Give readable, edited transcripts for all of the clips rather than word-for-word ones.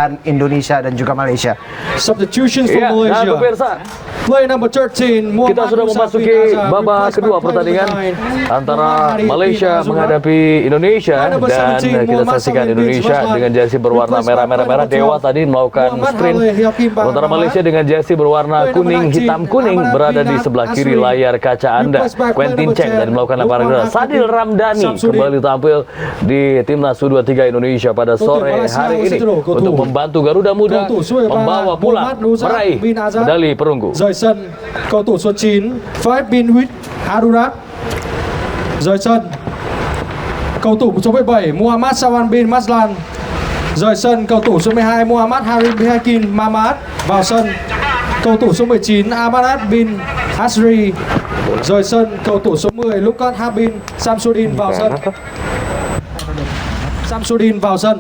dan Indonesia dan juga Malaysia. Substitutions for Dan Malaysia. pemirsa, Play number 13. kita sudah memasuki babak kedua pertandingan antara Malaysia menghadapi Indonesia, dan kita saksikan Indonesia dengan jersey berwarna merah-merah Dewa tadi melakukan sprint, sementara Malaysia dengan jersey berwarna kuning hitam kuning berada di sebelah kiri layar kaca Anda. Quentin Cheng tadi melakukan lemparan gol. Sadil Ramdhani kembali tampil di timnas U23 Indonesia pada sore hari ini untuk membantu Garuda Muda membawa pulang meraih medali perunggu. Sân cầu thủ số 9 Five Bin Huit Adurat rời sân. Cầu thủ số 17 Muhammad Sawan bin Maslan rời sân. Cầu thủ số 12 Muhammad Harim Hakim Mamad vào sân. Cầu thủ số 19 Amanat bin Hasri rời sân. Cầu thủ số 10 Lukas Habin Samsudin vào sân. Samsudin vào sân.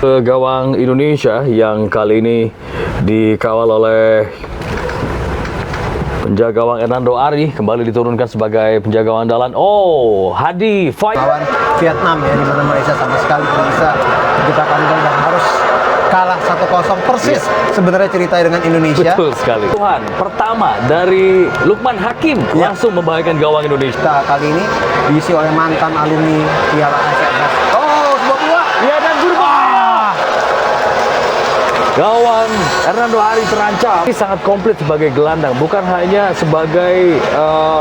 Gawang Indonesia yang kali ini dikawal oleh penjaga gawang Hernando Ari kembali diturunkan sebagai penjaga gawang andalan. Oh, Hadi Fight Lawan Vietnam ya, di mana Malaysia sama sekali tidak bisa menciptakan gol dan harus kalah 1-0 persis sebenarnya ceritanya dengan Indonesia. betul sekali. Tuhan pertama dari Lukman Hakim langsung membahayakan gawang Indonesia. Kita kali ini diisi oleh mantan alumni Piala AFF. Oh, sebuah peluang. Ya, dan berbahaya. Gawang Hernando Ari terancam. Ini sangat komplit sebagai gelandang, bukan hanya sebagai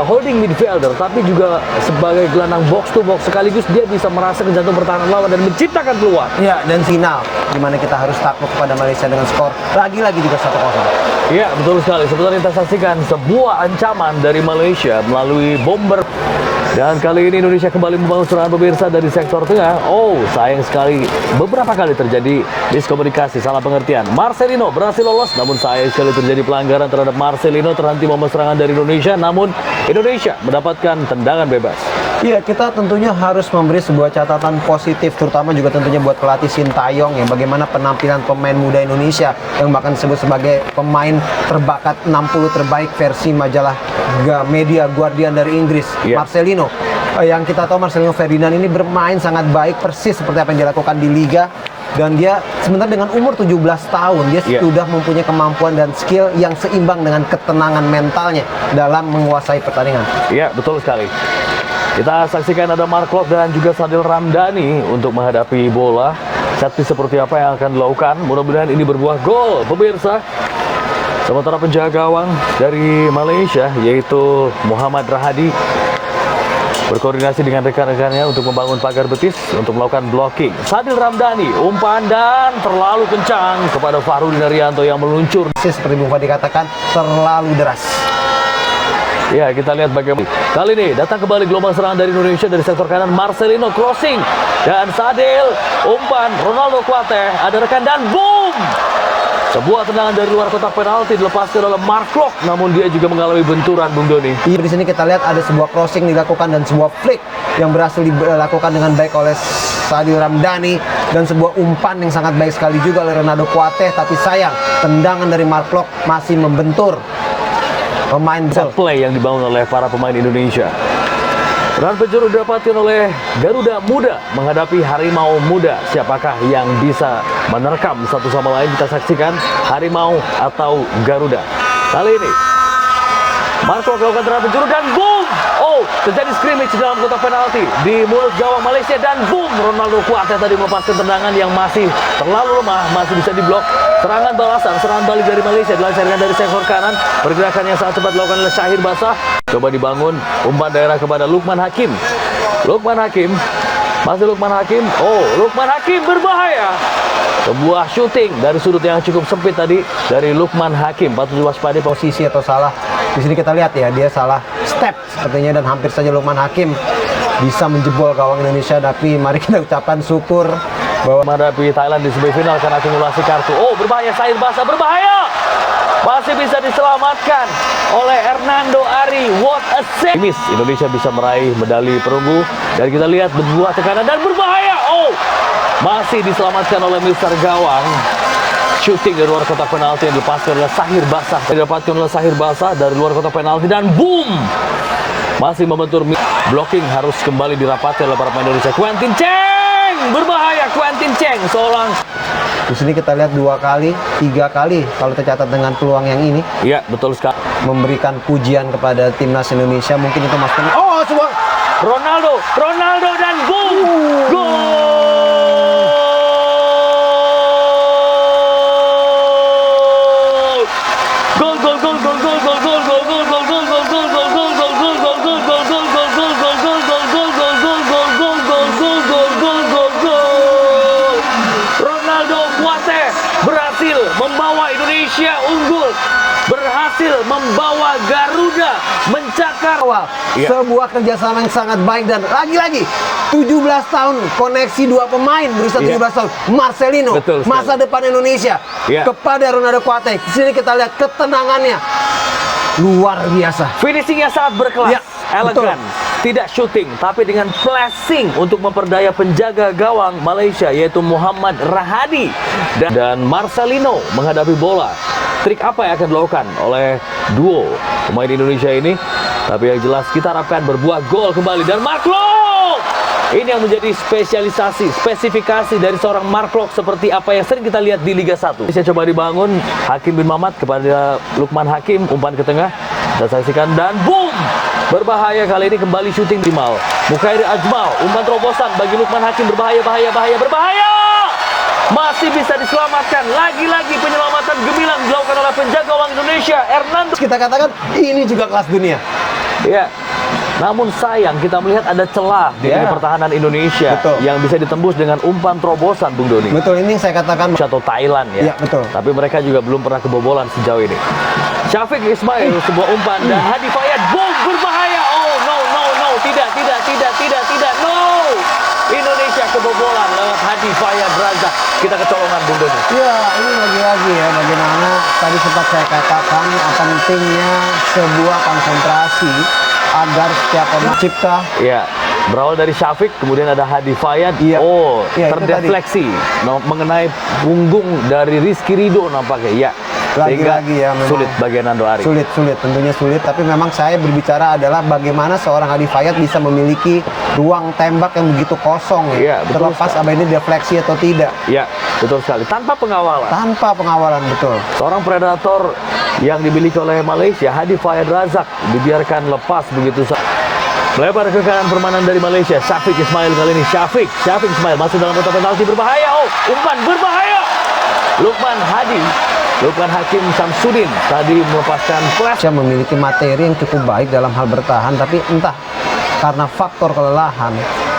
holding midfielder, tapi juga sebagai gelandang box to box. Sekaligus dia bisa merasakan jantung pertahanan lawan dan menciptakan peluang. Ya, dan final di mana kita harus takluk kepada Malaysia dengan skor lagi-lagi juga 1-0. Iya, betul sekali. Sebentar kita saksikan sebuah ancaman dari Malaysia melalui bomber. Dan kali ini Indonesia kembali membangun serangan pemirsa dari sektor tengah. Oh, sayang sekali beberapa kali terjadi miskomunikasi, salah pengertian. Marcelino berhasil lolos, namun sayang sekali terjadi pelanggaran terhadap Marcelino, terhenti momen serangan dari Indonesia. Namun Indonesia mendapatkan tendangan bebas. Iya, kita tentunya harus memberi sebuah catatan positif, terutama juga tentunya buat pelatih Sintayong ya, bagaimana penampilan pemain muda Indonesia yang bahkan disebut sebagai pemain terbakat 60 terbaik versi majalah media Guardian dari Inggris. Marcelino, yang kita tahu Marcelino Ferdinand ini bermain sangat baik, persis seperti apa yang dilakukan di Liga. Dan dia sebenarnya dengan umur 17 tahun dia sudah mempunyai kemampuan dan skill yang seimbang dengan ketenangan mentalnya dalam menguasai pertandingan. Iya, betul sekali. Kita saksikan ada Mark Klok dan juga Sadil Ramdhani untuk menghadapi bola. Set-piece seperti apa yang akan dilakukan. Mudah-mudahan ini berbuah gol, pemirsa. Sementara penjaga gawang dari Malaysia yaitu Muhammad Rahadi berkoordinasi dengan rekan-rekannya untuk membangun pagar betis untuk melakukan blocking. Sadil Ramdhani umpan dan terlalu kencang kepada Fahrudin Arianto yang meluncur. Seperti Bung Fadi katakan, terlalu deras. Ya, kita lihat bagaimana. Kali ini datang kembali gelombang serangan dari Indonesia dari sektor kanan. Marcelino crossing dan Sadil umpan. Ronaldo Kuate ada rekan dan boom. Sebuah tendangan dari luar kotak penalti dilepaskan oleh Mark Klok, namun dia juga mengalami benturan, Bung Doni. Iya, di sini kita lihat ada sebuah crossing dilakukan dan sebuah flick yang berhasil dilakukan dengan baik oleh Sadil Ramdhani dan sebuah umpan yang sangat baik sekali juga oleh Ronaldo Kuate, tapi sayang tendangan dari Mark Klok masih membentur pemain play yang dibangun oleh para pemain Indonesia. Peran penjuru didapatkan oleh Garuda Muda menghadapi Harimau Muda. Siapakah yang bisa menerkam satu sama lain? Kita saksikan Harimau atau Garuda. Kali ini Marco melakukan tendangan penjuru dan boom! Oh, terjadi scrimmage dalam kotak penalti di mulut gawang Malaysia dan boom! Ronaldo Kuate tadi melepaskan tendangan yang masih terlalu lemah, masih bisa diblok. Serangan balasan, serangan balik dari Malaysia dilancarkan dari sektor kanan. Pergerakan yang sangat cepat dilakukan oleh Syahir Basah. Coba dibangun umpan daerah kepada Lukman Hakim. Lukman Hakim, masih Lukman Hakim. Oh, Lukman Hakim berbahaya. Sebuah shooting dari sudut yang cukup sempit tadi dari Lukman Hakim. Patut diwaspadai posisi atau salah. Di sini kita lihat ya, dia salah step sepertinya dan hampir saja Lukman Hakim bisa menjebol gawang Indonesia. Tapi mari kita ucapkan syukur bahwa menghadapi Thailand di semifinal karena akumulasi kartu. Oh, berbahaya, Syahir Basah berbahaya. Masih bisa diselamatkan oleh Hernando Ari. What a save. Indonesia bisa meraih medali perunggu. Dan kita lihat berbuah tekanan dan berbahaya. Oh, masih diselamatkan oleh Mister Gawang. Shooting dari luar kotak penalti yang dilepaskan oleh Syahir Basah. Didapatkan oleh Syahir Basah dari luar kotak penalti dan boom. Masih membentur blocking harus kembali dirapati oleh para pemain Indonesia. Quentin Cheng berbahaya. Quentin Cheng seorang. Di sini kita lihat 2 kali, 3 kali kalau tercatat dengan peluang yang ini Iya, betul sekali. memberikan pujian kepada timnas Indonesia. Mungkin itu Mas Tengah. Oh, sebuah Ronaldo dan boom. Gol. Berhasil membawa Indonesia unggul, berhasil membawa Garuda mencakar. Iya. Sebuah kerjasama yang sangat baik dan lagi-lagi 17 tahun koneksi 2 pemain berusia 17 tahun. Marcelino, Betul sekali. masa depan Indonesia Iya. kepada Ronaldo Kuate. Di sini kita lihat ketenangannya luar biasa. Finishingnya sangat berkelas, Ya, elegan. Tidak shooting, tapi dengan flashing untuk memperdaya penjaga gawang Malaysia yaitu Muhammad Rahadi dan Marcelino menghadapi bola. Trik apa yang akan dilakukan oleh duo pemain Indonesia ini? Tapi yang jelas kita harapkan berbuah gol kembali. Dan Mark Klok, ini yang menjadi spesifikasi dari seorang Mark Klok seperti apa yang sering kita lihat di Liga 1. Saya coba dibangun Hakim bin Mamat kepada Lukman Hakim, umpan ke tengah. Kita saksikan dan boom! Berbahaya kali ini, kembali syuting Timal. Mukhairi Ajmal, umpan terobosan bagi Lukman Hakim, berbahaya. Masih bisa diselamatkan. Lagi-lagi penyelamatan gemilang dilakukan oleh penjaga gawang Indonesia, Hernando. Kita katakan ini juga kelas dunia. Ya. Namun sayang kita melihat ada celah di Ya. pertahanan Indonesia. Betul. Yang bisa ditembus dengan umpan terobosan, Bung Doni. Betul, ini saya katakan Atau Thailand ya. Iya, betul. Tapi mereka juga belum pernah kebobolan sejauh ini. Syafiq Ismail sebuah umpan dan Hadi Fayad boom, berbahaya. Oh no. Tidak. No. Indonesia kebobolan lewat Hadi Fayad Razak. Kita kecolongan, Bung Doni. ya, ini lagi-lagi ya bagaimana tadi sempat saya katakan pentingnya sebuah konsentrasi agar setiap pemain cipta. Ya, berawal dari Syafiq, kemudian ada Hadi Fayad. Iya. Oh, Iya, itu terdefleksi mengenai punggung dari Rizky Ridho nampaknya. Ya, Lagi-lagi ya, memang sulit bagi Nando Ari. Sulit, tentunya sulit. Tapi memang saya berbicara adalah bagaimana seorang Hadi Fayad bisa memiliki ruang tembak yang begitu kosong Iya, ya. betul Terlepas sekali. apa ini defleksi atau tidak. Ya, betul sekali. Tanpa pengawalan. Tanpa pengawalan, betul. Seorang predator yang dimiliki oleh Malaysia, Hadi Fayad Razak, dibiarkan lepas begitu saja. Melebar ke kanan permainan dari Malaysia. Syafiq Ismail kali ini. Syafiq Ismail masuk dalam kotak penalti, berbahaya. Oh, umpan berbahaya. Lukman Hakim Samsudin tadi melepaskan flash. Dia memiliki materi yang cukup baik dalam hal bertahan, tapi entah karena faktor kelelahan,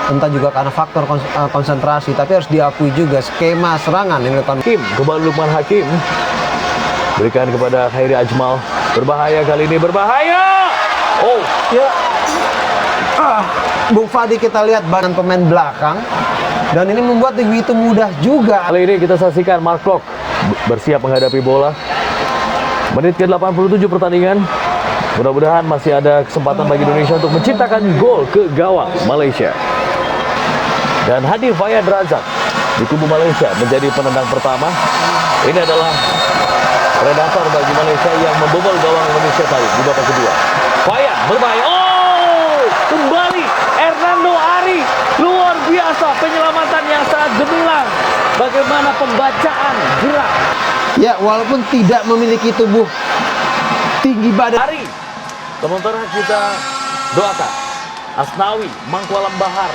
entah juga karena faktor konsentrasi, tapi harus diakui juga skema serangan yang dilakukan Hakim, kembali Lukman Hakim. Berikan kepada Khairi Ajmal. Berbahaya kali ini, berbahaya. Oh, ya. Bung Fadi, kita lihat badan pemain belakang dan ini membuat begitu mudah juga. kali ini kita saksikan Mark Klok bersiap menghadapi bola. Menit ke-87 pertandingan. Mudah-mudahan masih ada kesempatan bagi Indonesia untuk menciptakan gol ke gawang Malaysia. Dan Hadi Fayad Razak di kubu Malaysia menjadi penendang pertama. Ini adalah predator bagi Malaysia yang membobol gawang Indonesia tadi di babak kedua. Fayad berbahaya. Oh, kembali Hernando Ari. Luar biasa penyelamatan yang sangat gemilang. Bagaimana pembacaan gerak Ya, walaupun tidak memiliki tubuh tinggi badan. Ari. Sementara kita doakan Asnawi Mangkualam Bahar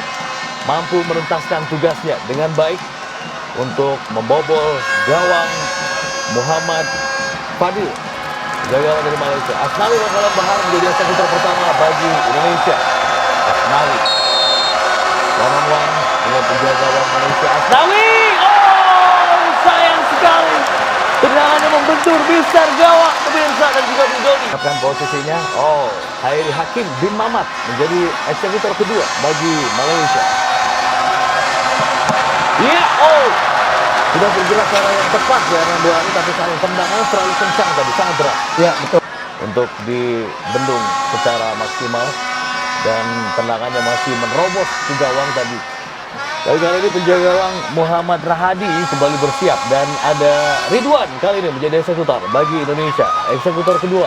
mampu menuntaskan tugasnya dengan baik untuk membobol gawang Muhammad Fadil, jaga dari Malaysia. Asnawi Mangkualam Bahar menjadi eksekutor pertama bagi Indonesia. Asnawi one-on-one dengan penjaga gawang Malaysia. Asnawi, oh sayang sekali. Tendangannya membentur besar gawang pemirsa dan juga Bung Doni. Kan posisinya, oh, Khairi Hakim bin Mamat menjadi eksekutor kedua bagi Malaysia. Ya, oh, sudah bergerak secara yang tepat ya Hernando Ari, tapi sayang tendangannya terlalu kencang tadi, sangat deras. Ya, betul. Untuk dibendung secara maksimal dan tendangannya masih menerobos ke gawang tadi. Kali ini penjaga gawang Muhammad Rahadi kembali bersiap dan ada Ridwan kali ini menjadi eksekutor bagi Indonesia, eksekutor kedua.